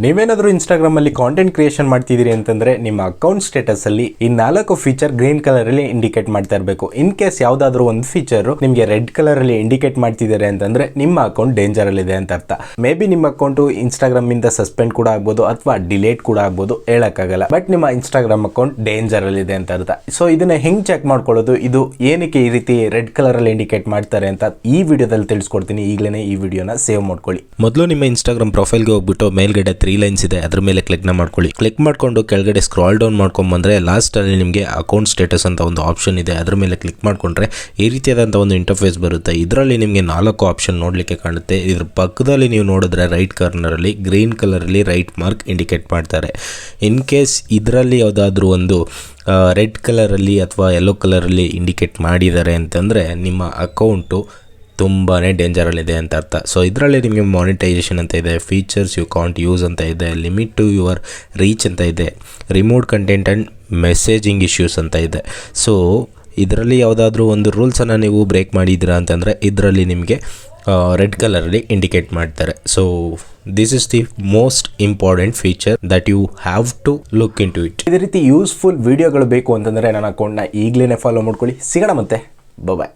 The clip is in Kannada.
ನೀವೇನಾದರೂ ಇನ್ಸ್ಟಾಗ್ರಾಮ್ ಅಲ್ಲಿ ಕಾಂಟೆಂಟ್ ಕ್ರಿಯೇಷನ್ ಮಾಡ್ತಿದ್ದೀರಿ ಅಂತಂದ್ರೆ ನಿಮ್ಮ ಅಕೌಂಟ್ ಸ್ಟೇಟಸ್ ಅಲ್ಲಿ ಈ 4 ಫೀಚರ್ ಗ್ರೀನ್ ಕಲರ್ ಅಲ್ಲಿ ಇಂಡಿಕೇಟ್ ಮಾಡ್ತಾ ಇರಬೇಕು. ಇನ್ ಕೇಸ್ ಯಾವ್ದಾದ್ರು ಒಂದು ಫೀಚರ್ ನಿಮಗೆ ರೆಡ್ ಕಲರ್ ಅಲ್ಲಿ ಇಂಡಿಕೇಟ್ ಮಾಡ್ತಿದ್ದಾರೆ ಅಂತಂದ್ರೆ ನಿಮ್ಮ ಅಕೌಂಟ್ ಡೇಂಜರ್ ಅಲ್ಲಿ ಇದೆ ಅಂತ ಅರ್ಥ. ಮೇ ಬಿ ನಿಮ್ಮ ಅಕೌಂಟ್ ಇನ್ಸ್ಟಾಗ್ರಾಮ್ ಇಂದ ಸಸ್ಪೆಂಡ್ ಕೂಡ ಆಗ್ಬೋದು ಅಥವಾ ಡಿಲೀಟ್ ಕೂಡ ಆಗ್ಬೋದು, ಹೇಳಕ್ಕಾಗಲ್ಲ. ಬಟ್ ನಿಮ್ಮ ಇನ್ಸ್ಟಾಗ್ರಾಮ್ ಅಕೌಂಟ್ ಡೇಂಜರ್ ಅಲ್ಲಿ ಇದೆ ಅಂತ ಅರ್ಥ. ಸೊ ಇದನ್ನ ಹೆಂಗ್ ಚೆಕ್ ಮಾಡ್ಕೊಳ್ಳೋದು, ಇದು ಏನಕ್ಕೆ ಈ ರೀತಿ ರೆಡ್ ಕಲರ್ ಅಲ್ಲಿ ಇಂಡಿಕೇಟ್ ಮಾಡ್ತಾರೆ ಅಂತ ಈ ವಿಡಿಯೋದಲ್ಲಿ ತಿಳಿಸ್ಕೊಡ್ತೀನಿ. ಈಗಲೇ ಈ ವಿಡಿಯೋನ ಸೇವ್ ಮಾಡ್ಕೊಳ್ಳಿ. ಮೊದಲು ನಿಮ್ಮ ಇನ್ಸ್ಟಾಗ್ರಾಮ್ ಪ್ರೊಫೈಲ್ಗೆ ಹೋಗ್ಬಿಟ್ಟು ಮೇಲ್ಗಡೆ 3 ಲೈನ್ಸ್ ಇದೆ, ಅದ್ರ ಮೇಲೆ ಕ್ಲಿಕ್ನ ಮಾಡ್ಕೊಳ್ಳಿ. ಕ್ಲಿಕ್ ಮಾಡ್ಕೊಂಡು ಕೆಳಗಡೆ ಸ್ಕ್ರಾಲ್ ಡೌನ್ ಮಾಡ್ಕೊಂಡ್ ಬಂದ್ರೆ ಲಾಸ್ಟ್ ಅಲ್ಲಿ ನಿಮಗೆ ಅಕೌಂಟ್ ಸ್ಟೇಟಸ್ ಅಂತ ಒಂದು ಆಪ್ಷನ್ ಇದೆ, ಅದ್ರ ಮೇಲೆ ಕ್ಲಿಕ್ ಮಾಡ್ಕೊಂಡ್ರೆ ಈ ರೀತಿಯಾದಂಥ ಒಂದು ಇಂಟರ್ಫೇಸ್ ಬರುತ್ತೆ. ಇದರಲ್ಲಿ ನಿಮಗೆ 4 ಆಪ್ಷನ್ ನೋಡ್ಲಿಕ್ಕೆ ಕಾಣುತ್ತೆ. ಇದ್ರ ಪಕ್ಕದಲ್ಲಿ ನೀವು ನೋಡಿದ್ರೆ ರೈಟ್ ಕಾರ್ನರ್ ಅಲ್ಲಿ ಗ್ರೀನ್ ಕಲರ್ ಅಲ್ಲಿ ರೈಟ್ ಮಾರ್ಕ್ ಇಂಡಿಕೇಟ್ ಮಾಡ್ತಾರೆ. ಇನ್ ಕೇಸ್ ಇದರಲ್ಲಿ ಯಾವುದಾದ್ರೂ ಒಂದು ರೆಡ್ ಕಲರಲ್ಲಿ ಅಥವಾ ಯೆಲ್ಲೋ ಕಲರಲ್ಲಿ ಇಂಡಿಕೇಟ್ ಮಾಡಿದ್ದಾರೆ ಅಂತಂದರೆ ನಿಮ್ಮ ಅಕೌಂಟು ತುಂಬಾ ಡೇಂಜರಲ್ಲಿದೆ ಅಂತ ಅರ್ಥ. ಸೊ ಇದರಲ್ಲಿ ನಿಮಗೆ ಮಾನಿಟೈಸೇಷನ್ ಅಂತ ಇದೆ, ಫೀಚರ್ಸ್ ಯು ಕಾಂಟ್ ಯೂಸ್ ಅಂತ ಇದೆ, ಲಿಮಿಟ್ ಟು ಯುವರ್ ರೀಚ್ ಅಂತ ಇದೆ, remote content and messaging issues ಅಂತ ಇದೆ. ಸೊ ಇದರಲ್ಲಿ ಯಾವುದಾದ್ರೂ ಒಂದು ರೂಲ್ಸನ್ನು ನೀವು ಬ್ರೇಕ್ ಮಾಡಿದ್ದೀರಾ ಅಂತಂದರೆ ಇದರಲ್ಲಿ ನಿಮಗೆ ರೆಡ್ ಕಲರಲ್ಲಿ ಇಂಡಿಕೇಟ್ ಮಾಡ್ತಾರೆ. So this is the most important feature that you have to look into it. ಇದೇ ರೀತಿ ಯೂಸ್ಫುಲ್ ವಿಡಿಯೋಗಳು ಬೇಕು ಅಂತಂದರೆ ನನ್ನ ಅಕೌಂಟ್ನ ಈಗಲೇ ಫಾಲೋ ಮಾಡ್ಕೊಳ್ಳಿ. ಸಿಗೋಣ ಮತ್ತೆ, ಬಾಯ್.